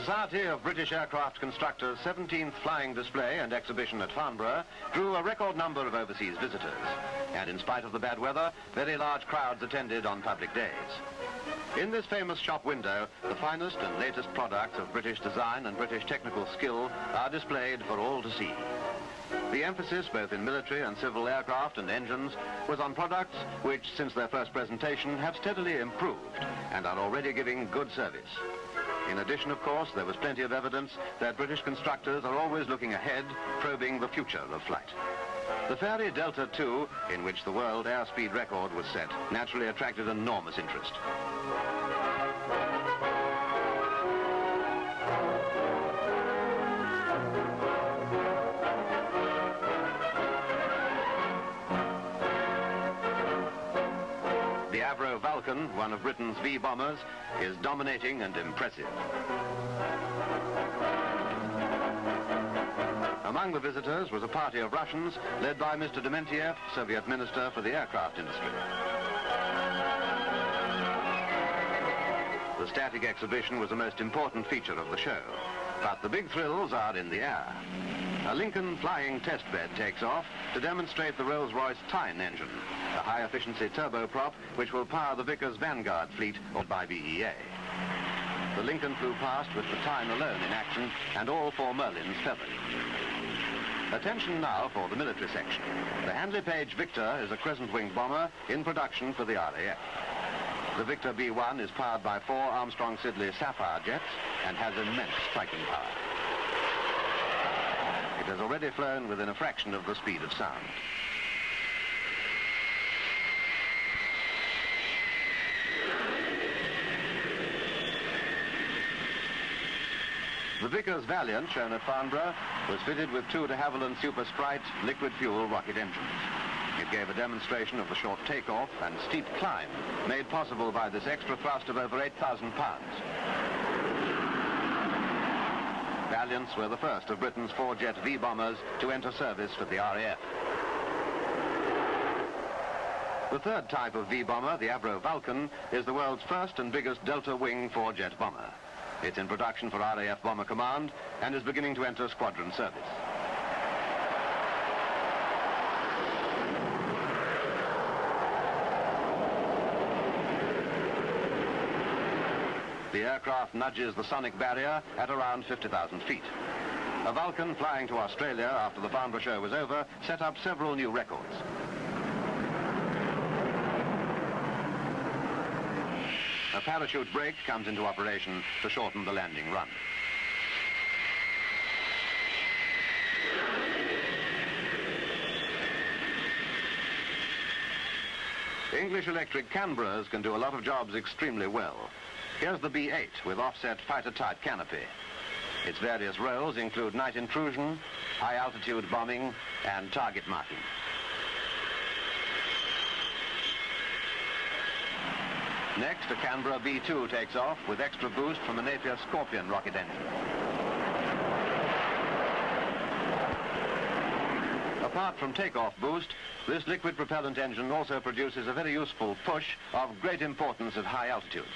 Society of British Aircraft Constructors' 17th flying display and exhibition at Farnborough drew a record number of overseas visitors. And in spite of the bad weather, very large crowds attended on public days. In this famous shop window, the finest and latest products of British design and British technical skill are displayed for all to see. The emphasis, both in military and civil aircraft and engines, was on products which, since their first presentation, have steadily improved and are already giving good service. In addition, of course, there was plenty of evidence that British constructors are always looking ahead, probing the future of flight. The Fairey Delta II, in which the world airspeed record was set, naturally attracted enormous interest. The Vulcan, one of Britain's V bombers, is dominating and impressive. Among the visitors was a party of Russians led by Mr. Dementiev, Soviet Minister for the aircraft industry. The static exhibition was the most important feature of the show, but the big thrills are in the air. A Lincoln flying test bed takes off to demonstrate the Rolls-Royce Tyne engine, the high-efficiency turboprop which will power the Vickers Vanguard fleet by BEA. The Lincoln flew past with the Tyne alone in action and all four Merlins feathered. Attention now for the military section. The Handley Page Victor is a crescent-winged bomber in production for the RAF. The Victor B-1 is powered by four Armstrong-Siddeley Sapphire jets and has immense striking power. It has already flown within a fraction of the speed of sound. The Vickers Valiant, shown at Farnborough, was fitted with two de Havilland Super Sprite liquid-fuel rocket engines. It gave a demonstration of the short takeoff and steep climb made possible by this extra thrust of over 8,000 pounds. Valiants were the first of Britain's four-jet V-bombers to enter service for the RAF. The third type of V-bomber, the Avro Vulcan, is the world's first and biggest delta-wing four-jet bomber. It's in production for RAF Bomber Command and is beginning to enter squadron service. The aircraft nudges the sonic barrier at around 50,000 feet. A Vulcan flying to Australia after the Farnborough show was over set up several new records. A parachute brake comes into operation to shorten the landing run. English Electric Canberras can do a lot of jobs extremely well. Here's the B-8 with offset fighter-type canopy. Its various roles include night intrusion, high-altitude bombing, and target marking. Next, a Canberra B-2 takes off with extra boost from a Napier Scorpion rocket engine. Apart from takeoff boost, this liquid propellant engine also produces a very useful push of great importance at high altitudes.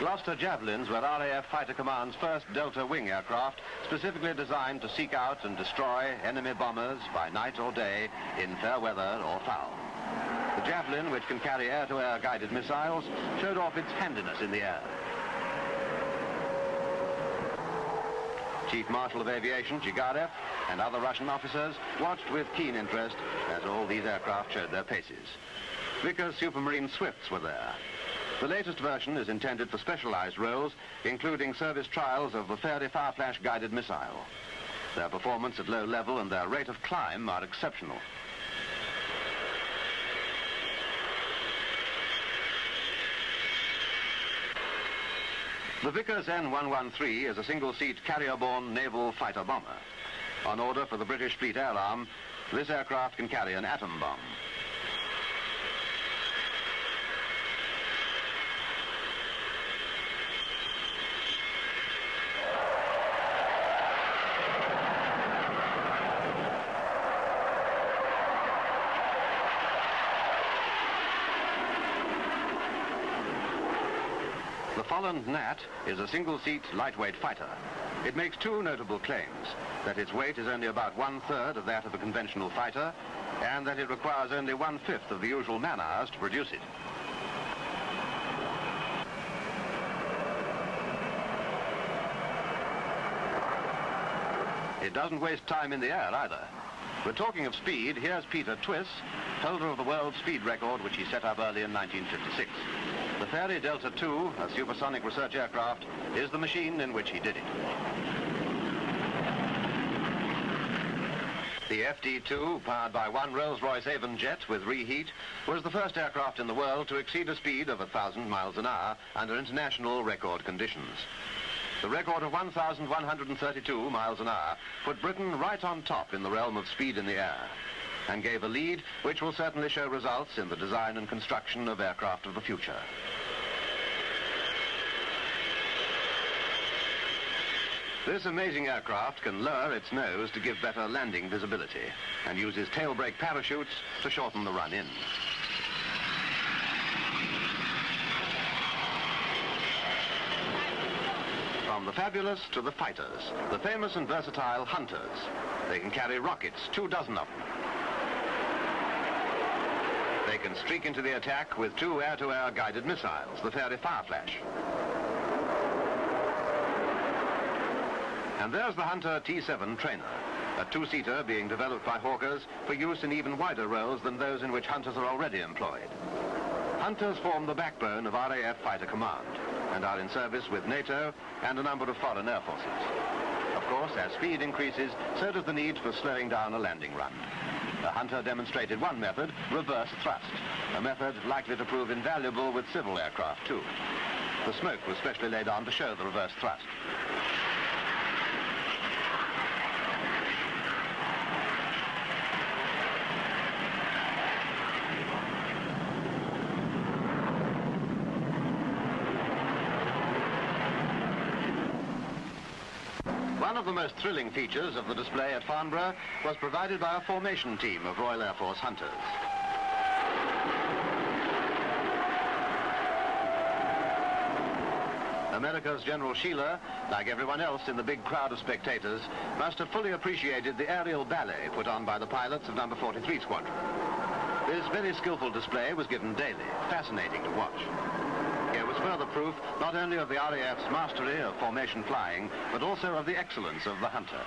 Gloucester Javelins were RAF Fighter Command's first Delta wing aircraft, specifically designed to seek out and destroy enemy bombers by night or day in fair weather or foul. The Javelin, which can carry air-to-air guided missiles, showed off its handiness in the air. Chief Marshal of Aviation, Jigarev, and other Russian officers watched with keen interest as all these aircraft showed their paces. Vickers Supermarine Swifts were there. The latest version is intended for specialized roles, including service trials of the Fairey Fireflash guided missile. Their performance at low level and their rate of climb are exceptional. The Vickers N113 is a single-seat carrier-borne naval fighter bomber. On order for the British Fleet Air Arm, this aircraft can carry an atom bomb. The Folland Gnat is a single-seat, lightweight fighter. It makes two notable claims, that its weight is only about 1/3 of that of a conventional fighter, and that it requires only 1/5 of the usual man-hours to produce it. It doesn't waste time in the air either. But talking of speed, here's Peter Twiss, holder of the world speed record which he set up early in 1956. The Fairey Delta II, a supersonic research aircraft, is the machine in which he did it. The FD-2, powered by one Rolls-Royce Avon jet with reheat, was the first aircraft in the world to exceed a speed of 1,000 miles an hour under international record conditions. The record of 1,132 miles an hour put Britain right on top in the realm of speed in the air, and gave a lead which will certainly show results in the design and construction of aircraft of the future. This amazing aircraft can lower its nose to give better landing visibility and uses tail brake parachutes to shorten the run-in. From the fabulous to the fighters, the famous and versatile Hunters. They can carry rockets, 24 of them. They can streak into the attack with two air-to-air guided missiles, the Fairey Fireflash. And there's the Hunter T-7 trainer, a two-seater being developed by Hawkers for use in even wider roles than those in which Hunters are already employed. Hunters form the backbone of RAF Fighter Command and are in service with NATO and a number of foreign air forces. Of course, as speed increases, so does the need for slowing down a landing run. The Hunter demonstrated one method, reverse thrust, a method likely to prove invaluable with civil aircraft too. The smoke was specially laid on to show the reverse thrust. One of the most thrilling features of the display at Farnborough was provided by a formation team of Royal Air Force Hunters. America's General Sheila, like everyone else in the big crowd of spectators, must have fully appreciated the aerial ballet put on by the pilots of number 43 Squadron. This very skillful display was given daily, fascinating to watch. Here was further proof not only of the RAF's mastery of formation flying, but also of the excellence of the Hunter.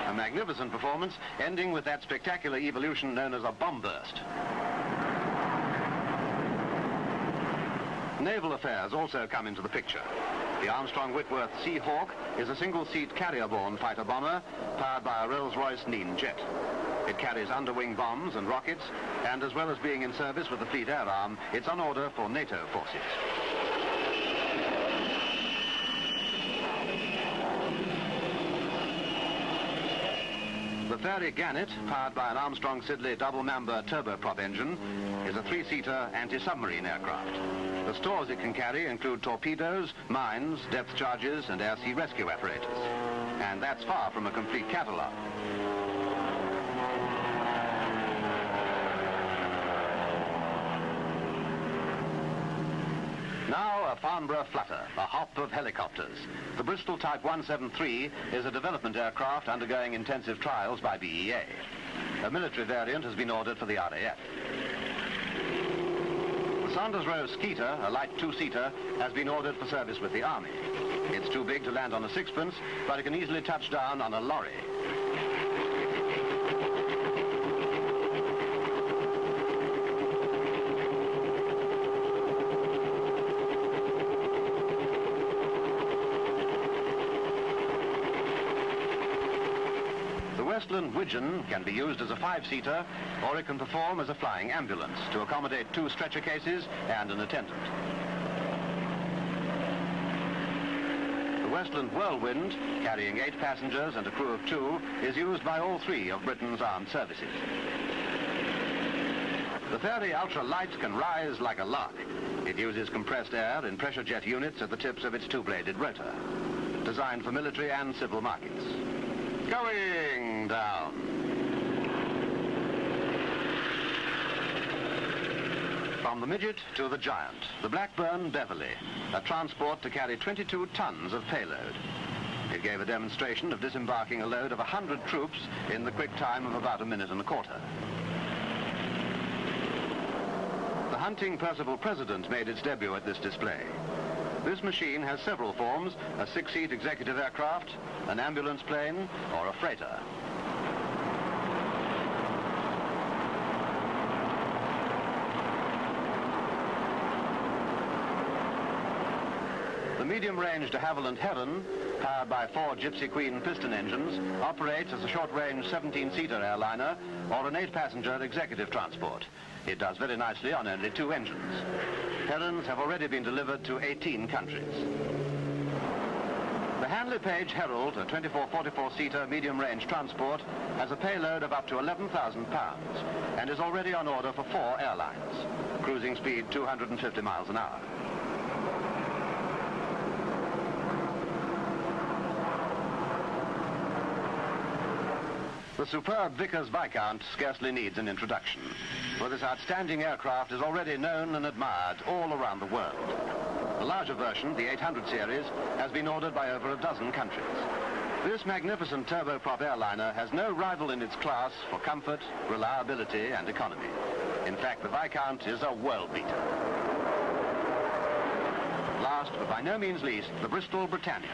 A magnificent performance ending with that spectacular evolution known as a bomb burst. Naval affairs also come into the picture. The Armstrong-Whitworth Seahawk is a single-seat carrier-borne fighter-bomber powered by a Rolls-Royce Nene jet. It carries underwing bombs and rockets, and as well as being in service with the Fleet Air Arm, it's on order for NATO forces. The Fairey Gannet, powered by an Armstrong-Siddeley double-member turboprop engine, is a three-seater anti-submarine aircraft. The stores it can carry include torpedoes, mines, depth charges, and air-sea rescue apparatus. And that's far from a complete catalogue. Now a Farnborough Flutter, a hop of helicopters. The Bristol Type 173 is a development aircraft undergoing intensive trials by BEA. A military variant has been ordered for the RAF. The Saunders Row Skeeter, a light two-seater, has been ordered for service with the Army. It's too big to land on a sixpence, but it can easily touch down on a lorry. The Westland Widgeon can be used as a five-seater, or it can perform as a flying ambulance to accommodate two stretcher cases and an attendant. The Westland Whirlwind, carrying 8 passengers and a crew of 2, is used by all 3 of Britain's armed services. The Fairey Ultra Light can rise like a lark. It uses compressed air in pressure jet units at the tips of its two-bladed rotor, designed for military and civil markets. Going down. From the midget to the giant, the Blackburn Beverly, a transport to carry 22 tons of payload. It gave a demonstration of disembarking a load of 100 troops in the quick time of about a minute and a quarter. The Hunting Percival President made its debut at this display. This machine has several forms: a 6-seat executive aircraft, an ambulance plane, or a freighter. The medium-range de Havilland Heron, powered by 4 Gypsy Queen piston engines, operates as a short-range 17-seater airliner or an 8-passenger executive transport. It does very nicely on only 2 engines. Herons have already been delivered to 18 countries. The Handley Page Herald, a 24-44-seater medium-range transport, has a payload of up to 11,000 pounds and is already on order for 4 airlines. Cruising speed 250 miles an hour. The superb Vickers Viscount scarcely needs an introduction, for this outstanding aircraft is already known and admired all around the world. The larger version, the 800 series, has been ordered by over a dozen countries. This magnificent turboprop airliner has no rival in its class for comfort, reliability, and economy. In fact, the Viscount is a world beater. Last, but by no means least, the Bristol Britannia.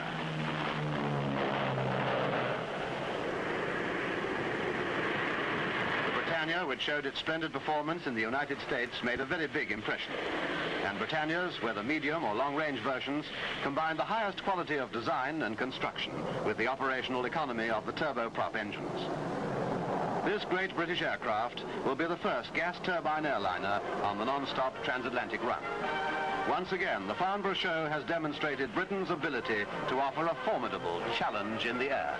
Britannia, which showed its splendid performance in the United States, made a very big impression. And Britannias, whether medium or long-range versions, combine the highest quality of design and construction with the operational economy of the turboprop engines. This great British aircraft will be the first gas turbine airliner on the non-stop transatlantic run. Once again, the Farnborough show has demonstrated Britain's ability to offer a formidable challenge in the air.